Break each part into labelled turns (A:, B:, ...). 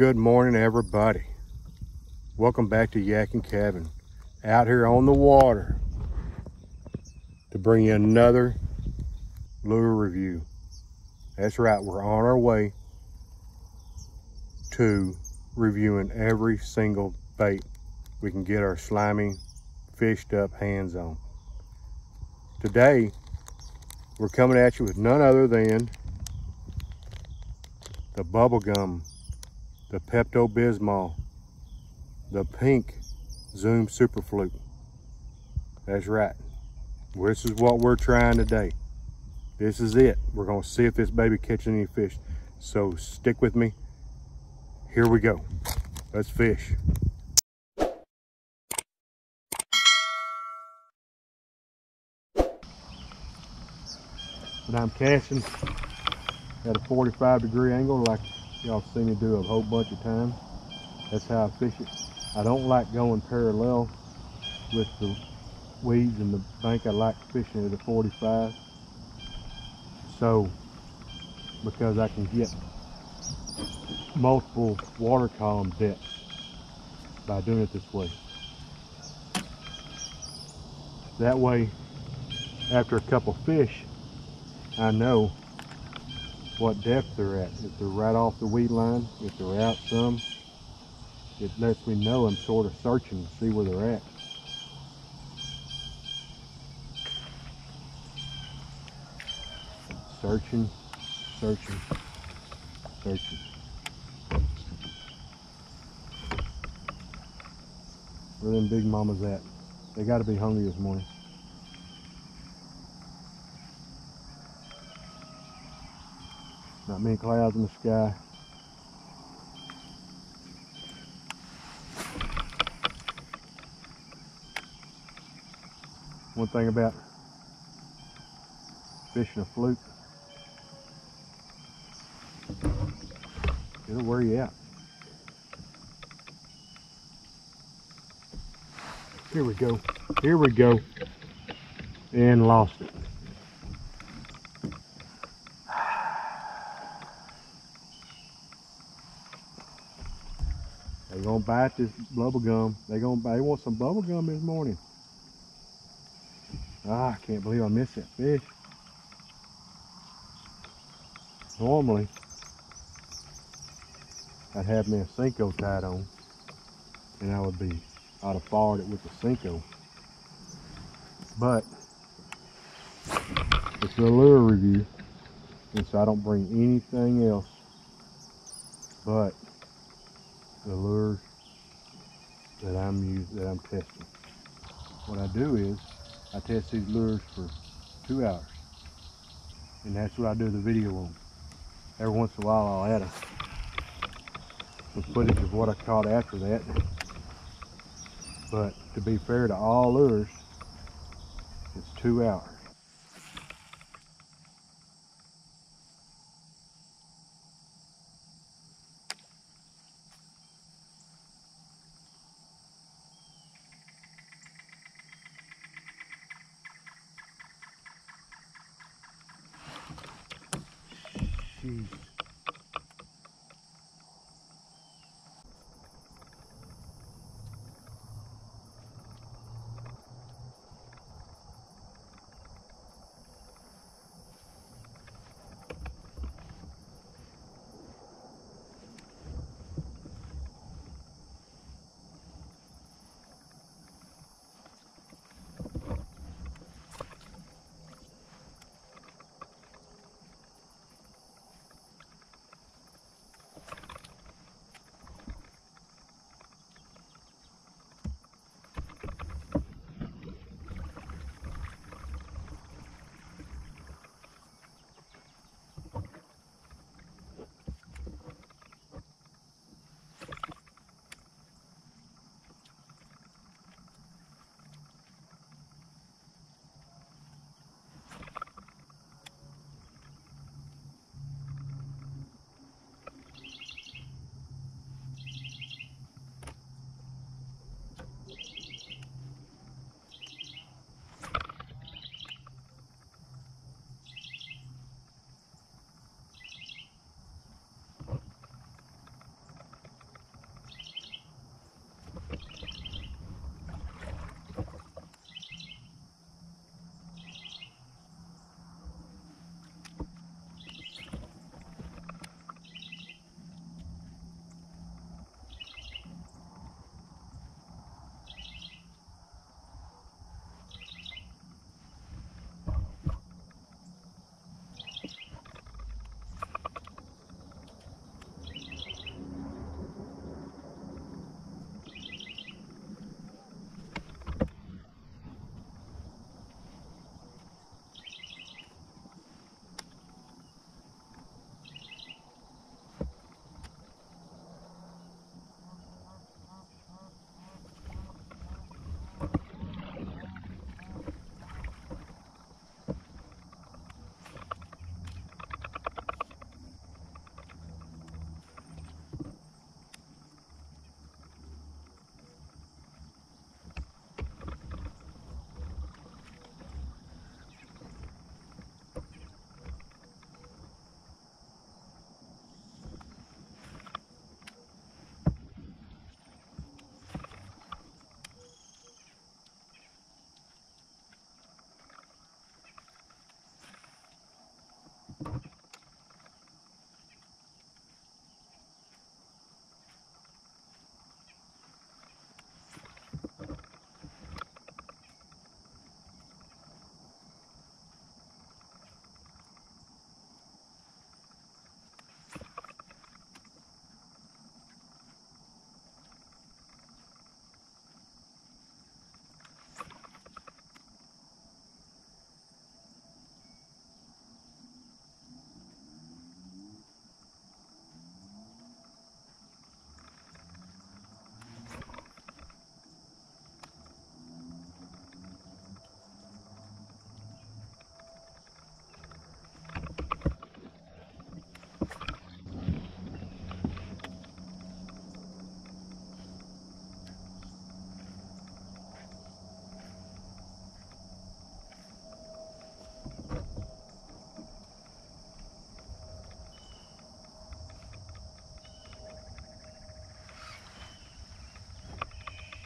A: Good morning, everybody. Welcome back to Yakking Cabin. Out here on the water to bring you another lure review. That's right, we're on our way to reviewing every single bait we can get our slimy, fished up hands on. Today, we're coming at you with none other than the bubblegum, the Pepto-Bismol, the pink Zoom Super Fluke. That's right. This is what we're trying today. This is it. We're gonna see if this baby catches any fish. So stick with me. Here we go. Let's fish. But I'm casting at a 45-degree angle like y'all seen me do a whole bunch of times. That's how I fish it. I don't like going parallel with the weeds in the bank. I like fishing at a 45. So, because I can get multiple water column depths by doing it this way. That way, after a couple fish, I know what depth they're at. If they're right off the weed line, if they're out some, it lets me know I'm sort of searching to see where they're at. Searching, searching, searching. Where them big mamas at? They gotta be hungry this morning. Not many clouds in the sky. One thing about fishing a fluke, it'll wear you out. Here we go. Here we go. And lost it. They gonna bite this bubble gum. They want some bubble gum this morning. Ah, I can't believe I missed that fish. Normally, I'd have me a Senko tied on, and I'd have followed it with the Senko. But it's a lure review, and so I don't bring anything else but the lures that I'm testing. What I do is I test these lures for 2 hours, and that's what I do the video on. Every once in a while I'll add some footage of what I caught after that, but to be fair to all lures, it's 2 hours. Jeez.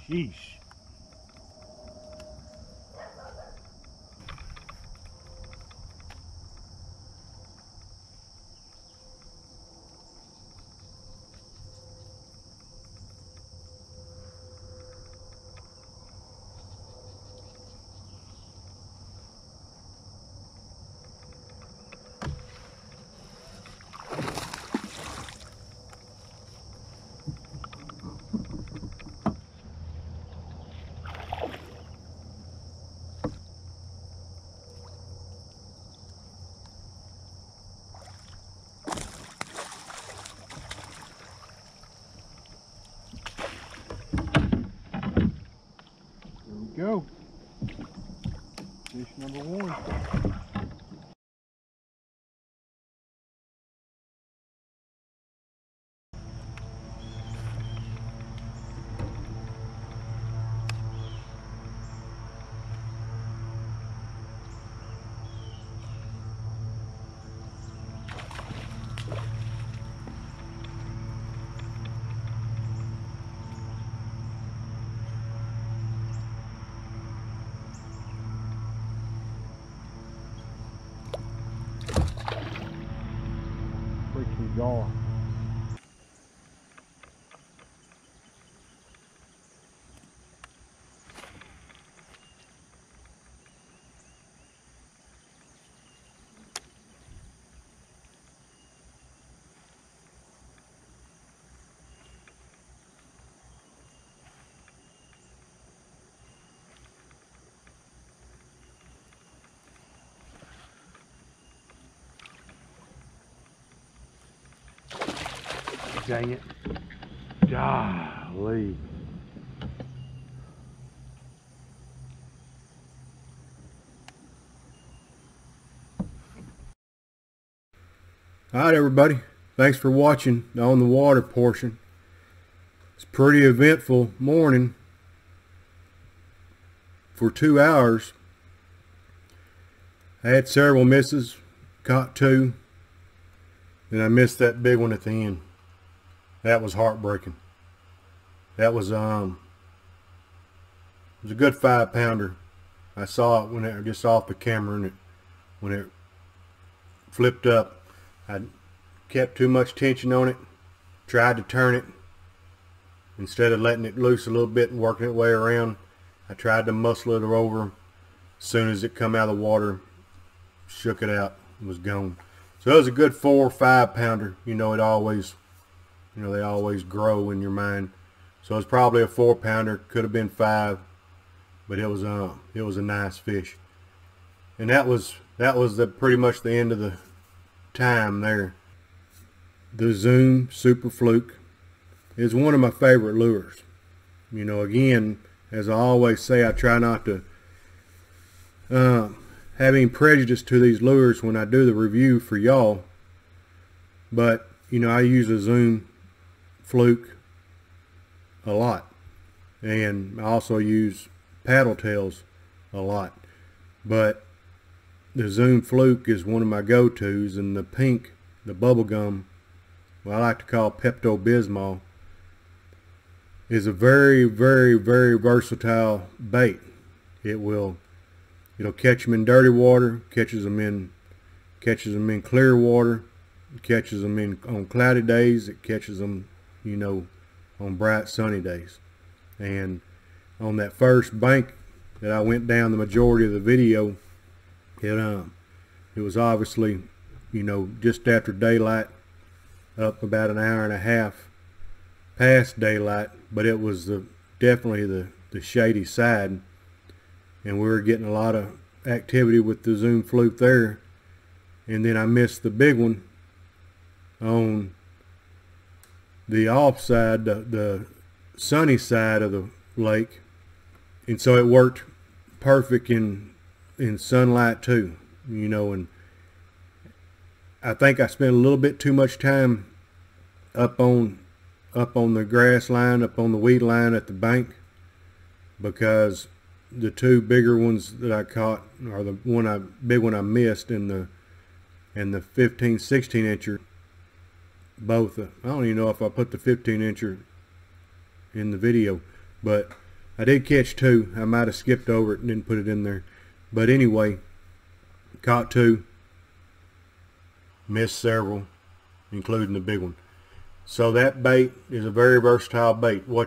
A: Sheesh. Go. Fish number one. Freaking gar. Dang it. Golly. Alright everybody, thanks for watching the on the water portion. It's a pretty eventful morning for 2 hours. I had several misses, caught 2, and I missed that big one at the end. That was heartbreaking. That was it was a good 5-pounder. I saw it when it just off the camera, and when it flipped up, I kept too much tension on it, tried to turn it. Instead of letting it loose a little bit and working its way around, I tried to muscle it over. As soon as it come out of the water, shook it out and was gone. So it was a good 4 or 5-pounder. You know, they always grow in your mind. So it's probably a 4-pounder, could have been 5, but it was a nice fish. And that was pretty much the end of the time there. The Zoom Super Fluke is one of my favorite lures. You know, again, as I always say, I try not to have any prejudice to these lures when I do the review for y'all. But, you know, I use a Zoom Fluke a lot. And I also use paddle tails a lot. But the Zoom Fluke is one of my go-tos, and the pink, the bubble gum, what I like to call Pepto-Bismol, is a very, very, very versatile bait. It'll catch them in dirty water, catches them in clear water, catches them on cloudy days, it catches them, you know, on bright sunny days. And on that first bank that I went down the majority of the video, it was obviously, you know, just after daylight, up about an hour and a half past daylight, but it was definitely the shady side, and we were getting a lot of activity with the Zoom Fluke there. And then I missed the big one on the off side, the sunny side of the lake, and so it worked perfect in sunlight too, you know. And I think I spent a little bit too much time up on the grass line, up on the weed line at the bank, because the 2 bigger ones that I caught, or the big one I missed, and the 15-16 incher, both. I don't even know if I put the 15 incher in the video, but I did catch 2. I might have skipped over it and didn't put it in there. But anyway, caught 2, missed several, including the big one. So that bait is a very versatile bait. I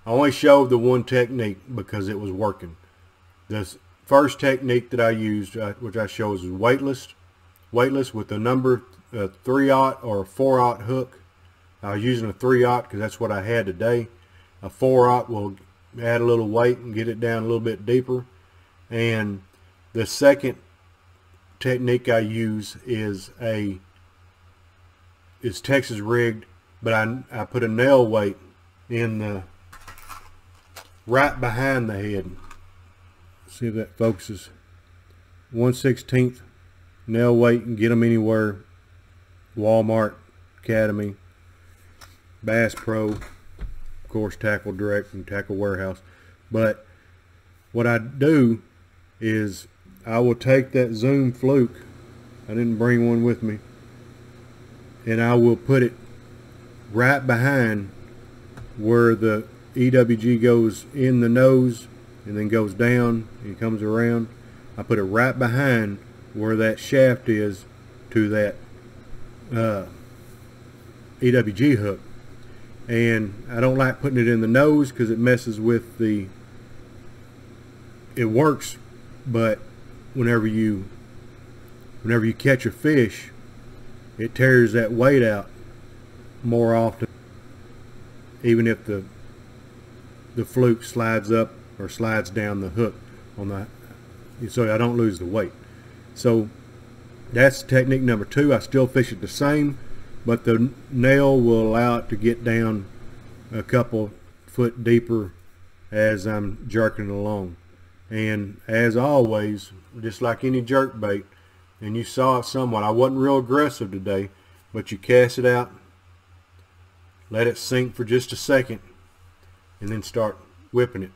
A: only showed the one technique because it was working. The first technique that I used, which I show, is weightless with a number 3/0 or a 4/0 hook. I was using a 3/0 because that's what I had today. A 4/0 will add a little weight and get it down a little bit deeper. And the second technique I use is Texas rigged, but I put a nail weight in the right behind the head. See if that focuses. 1/16 nail weight, and get them anywhere. Walmart, Academy, Bass Pro, of course Tackle Direct and Tackle Warehouse. But what I do is I will take that Zoom fluke, I didn't bring one with me, and I will put it right behind where the EWG goes in the nose and then goes down and comes around. I put it right behind where that shaft is to that EWG hook. And I don't like putting it in the nose because it messes with it works, but whenever you catch a fish, it tears that weight out more often, even if the fluke slides up or slides down the hook on the, so I don't lose the weight. So that's technique number 2. I still fish it the same, but the nail will allow it to get down a couple foot deeper as I'm jerking along. And as always, just like any jerk bait, and you saw it somewhat, I wasn't real aggressive today, but you cast it out, let it sink for just a second, and then start whipping it.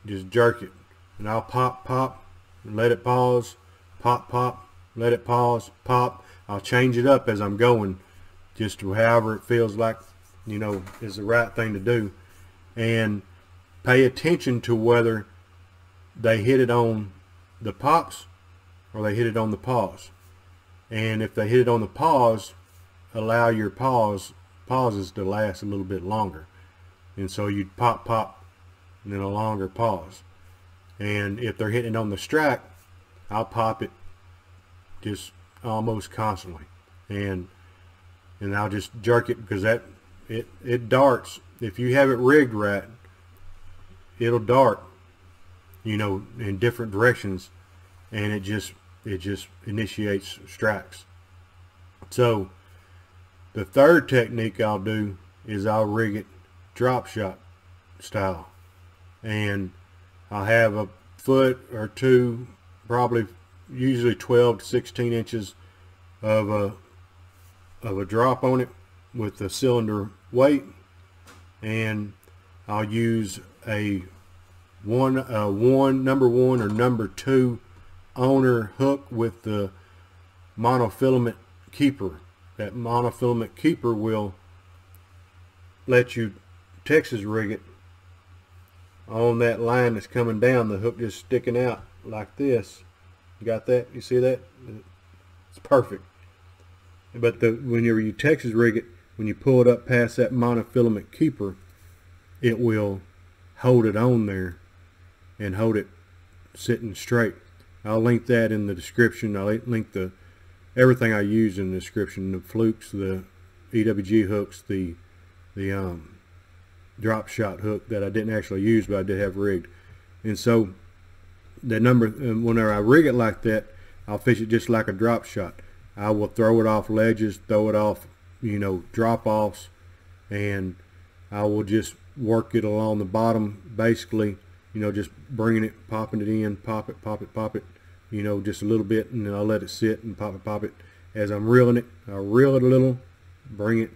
A: Just jerk it, and I'll pop, and let it pause, pop, let it pause, pop. I'll change it up as I'm going, just to however it feels like, is the right thing to do. And pay attention to whether they hit it on the pops or they hit it on the pause. And if they hit it on the pause, allow your pauses to last a little bit longer. And so you'd pop, and then a longer pause. And if they're hitting on the strike, I'll pop it just almost constantly, and I'll just jerk it, because it darts. If you have it rigged right, it'll dart, in different directions, and it just initiates strikes. So the third technique I'll do is I'll rig it drop shot style, and I'll have a foot or two, probably usually 12 to 16 inches of a drop on it with the cylinder weight, and I'll use a number 1 or number 2 owner hook with the monofilament keeper. That monofilament keeper will let you Texas rig it on that line that's coming down, the hook just sticking out like this. You got that? You see that? It's perfect. But whenever you Texas rig it, when you pull it up past that monofilament keeper, it will hold it on there and hold it sitting straight. I'll link that in the description. I'll link everything I use in the description: the flukes, the EWG hooks, the drop shot hook that I didn't actually use, but I did have rigged. And so that whenever I rig it like that, I'll fish it just like a drop shot. I will throw it off ledges, throw it off, drop offs, and I will just work it along the bottom, basically, just bringing it, popping it in, pop it, just a little bit, and then I'll let it sit and pop it. As I'm reeling it, I'll reel it a little, bring it,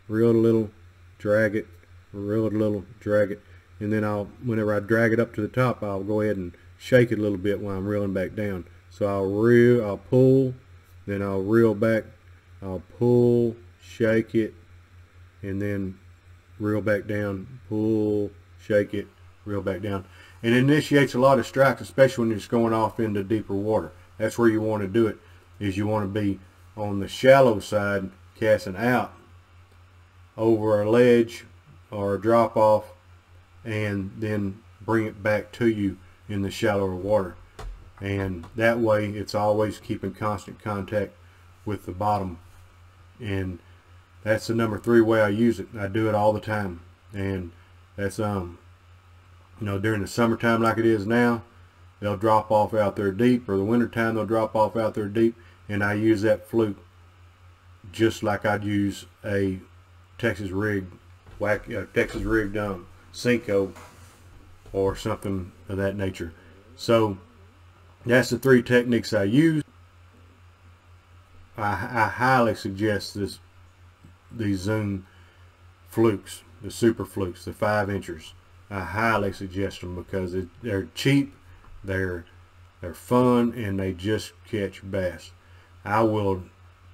A: reel it a little, drag it, reel it a little, drag it, and then whenever I drag it up to the top, I'll go ahead and shake it a little bit while I'm reeling back down. So I'll pull, then I'll reel back, I'll pull, shake it, and then reel back down, pull, shake it, reel back down. It initiates a lot of strikes, especially when you're just going off into deeper water. That's where you want to do it, is you want to be on the shallow side, casting out over a ledge or a drop off, and then bring it back to you in the shallower water. And that way it's always keeping constant contact with the bottom. And that's the number 3 way I use it. I do it all the time. And that's you know, during the summertime like it is now, they'll drop off out there deep, or the wintertime they'll drop off out there deep, and I use that fluke just like I'd use a Texas rigged Cinco or something of that nature. So that's the 3 techniques I use. I highly suggest these Zoom flukes, the Super Flukes, the 5-inchers. I highly suggest them because they're cheap, they're fun, and they just catch bass. I will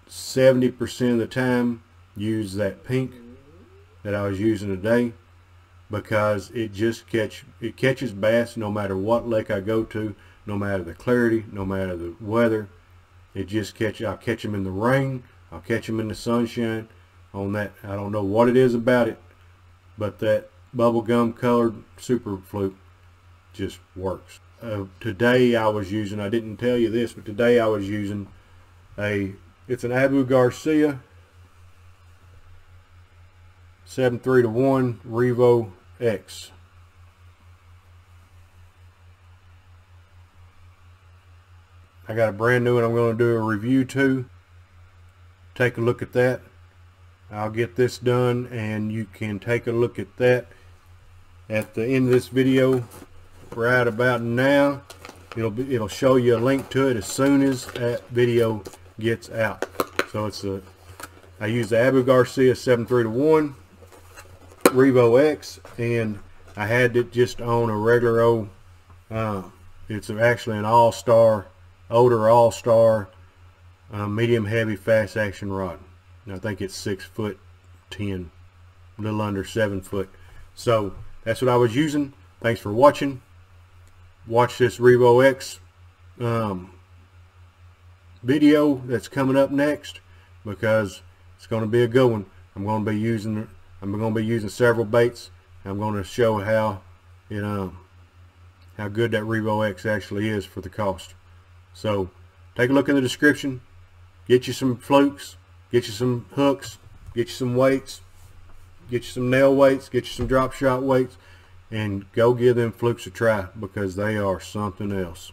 A: 70% of the time use that pink that I was using today, because it catches bass no matter what lake I go to, no matter the clarity, no matter the weather. I'll catch them in the rain, I'll catch them in the sunshine. On that, I don't know what it is about it, but that bubblegum colored Super Fluke just works. Today I was using, I didn't tell you this, but today I was using it's an Abu Garcia 7.3-1 Revo X. I got a brand new one I'm going to do a review to. Take a look at that. I'll get this done, and you can take a look at that at the end of this video right about now. It'll show you a link to it as soon as that video gets out. So I use the Abu Garcia 7.3-1 Revo X, and I had it just on a regular old it's actually an older all-star medium heavy fast action rod. And I think it's 6'10", a little under 7 foot. So that's what I was using. Thanks for watching. Watch this Revo X video that's coming up next, because it's going to be a good one. I'm going to be using several baits. I'm going to show how good that Revo X actually is for the cost. So take a look in the description. Get you some flukes, get you some hooks, get you some weights, get you some nail weights, get you some drop shot weights, and go give them flukes a try, because they are something else.